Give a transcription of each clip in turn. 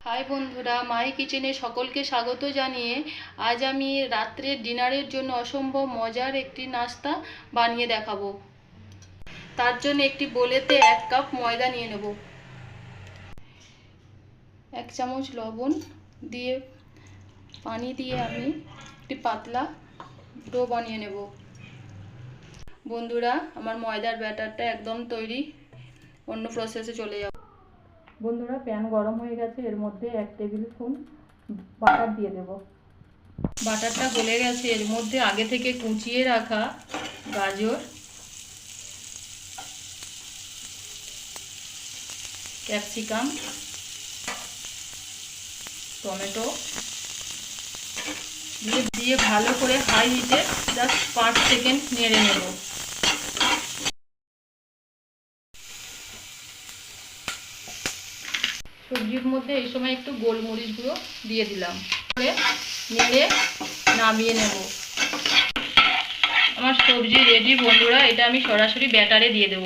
High বন্ধুরা, মাই কিচেনে সকলকে স্বাগত জানিয়ে আজ আমি রাত্রের ডিনারের জন্য অসম্ভব মজার একটি নাস্তা বানিয়ে দেখাবো। তার জন্য একটি বোলেতে 1 কাপ ময়দা নিয়ে নেব, 1 চামচ লবণ দিয়ে পানি দিয়ে আমি একটি পাতলা ডো বানিয়ে নেব। বন্ধুরা, আমার ময়দার ব্যাটারটা একদম তৈরি, অন্য প্রসেসে চলে যাব। বন্ধুরা, প্যান গরম হয়ে গেছে, এর মধ্যে 1 টেবিল স্পুন বাটার দিয়ে দেব। বাটারটা গলে গেছে, এর মধ্যে আগে থেকে কুচিয়ে রাখা গাজর, ক্যাপসিকাম, টমেটো দিয়ে ভালো করে হাই হিটে জাস্ট 5 সেকেন্ড নেড়ে নেব। সবজির মধ্যে এই সময় একটু গোলমরিচ গুঁড়ো দিয়ে দিলাম, করে নেড়ে নামিয়ে নেব। আমার সবজি রেডি বন্ধুরা, এটা আমি সরাসরি ব্যাটারে দিয়ে দেব।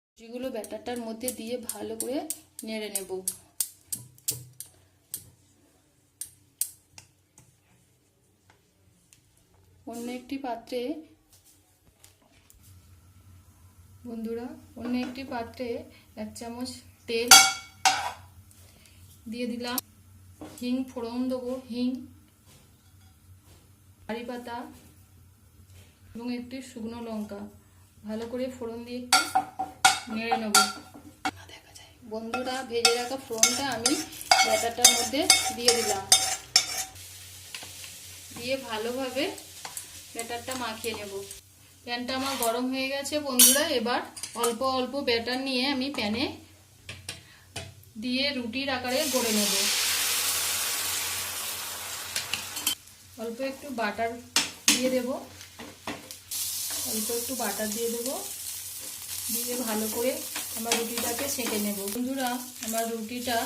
সবজিগুলো ব্যাটারটার মধ্যে দিয়ে ভালো করে নেড়ে নেব। অন্য একটি পাত্রে বন্ধুরা 1 চামচ তেল দিয়ে দিলাম, হিং ফোড়ন দেবো, হিং, কারি পাতা এবং একটি শুকনো লঙ্কা ভালো করে ফোড়ন দিয়ে একটু নেড়ে নেব। দেখা যায় বন্ধুরা, ভেজে রাখা ফোড়নটা আমি ব্যাটারটার মধ্যে দিয়ে দিলাম, দিয়ে ভালোভাবে ব্যাটারটা মাখিয়ে নেব। প্যানটা আমার গরম হয়ে গেছে বন্ধুরা, এবার অল্প অল্প ব্যাটার নিয়ে আমি প্যানে দিয়ে রুটির আকারে গড়ে নেব। অল্প একটু বাটার দিয়ে দেব, দিয়ে ভালো করে আমার রুটিটাকে সেঁকে নেব। বন্ধুরা, আমার রুটিটা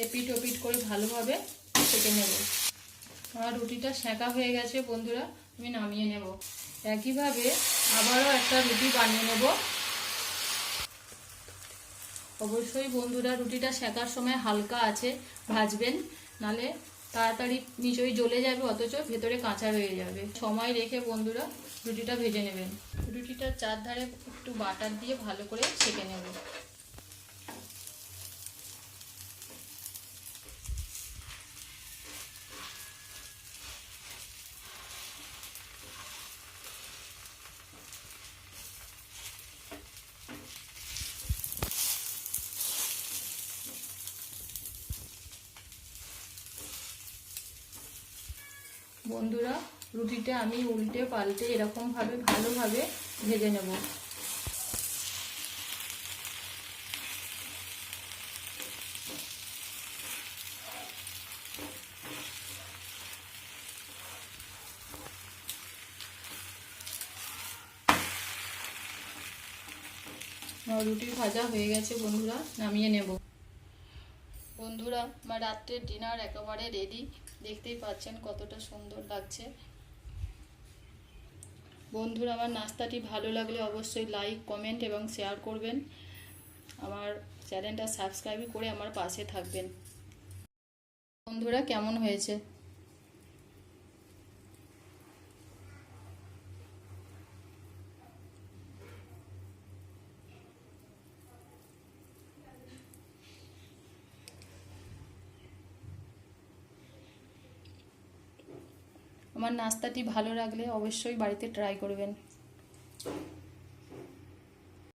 এপিট ওপিট করে ভালোভাবে সেঁকে নেব। আমার রুটিটা সেঁকা হয়ে গেছে বন্ধুরা, আমি নামিয়ে নেব। একইভাবে আবারও একটা রুটি বানিয়ে নেব। অবশ্যই বন্ধুরা, রুটিটা সেঁকার সময় হালকা আছে ভাজবেন, নালে তাড়াতাড়ি নিচই জ্বলে যাবে, অথচ ভেতরে কাঁচা রয়ে যাবে। সময় রেখে বন্ধুরা রুটিটা ভেজে নেবেন। রুটিটার চারধারে একটু বাটার দিয়ে ভালো করে সেঁকে নেব। বন্ধুরা, রুটিটা আমি উল্টে পাল্টে এরকমভাবে ভালোভাবে ভেজে নেব। রুটি ভাজা হয়ে গেছে বন্ধুরা, নামিয়ে নেব। বন্ধুরা, আমার রাত্রের ডিনার একেবারে রেডি, দেখতেই পাচ্ছেন কতটা সুন্দর লাগছে। বন্ধুরা, আমার নাস্তাটি ভালো লাগলে অবশ্যই লাইক, কমেন্ট এবং শেয়ার করবেন। আমার চ্যানেলটা সাবস্ক্রাইব করে আমার পাশে থাকবেন। বন্ধুরা, কেমন হয়েছে? আমার নাস্তাটি ভালো লাগলে অবশ্যই বাড়িতে ট্রাই করবেন।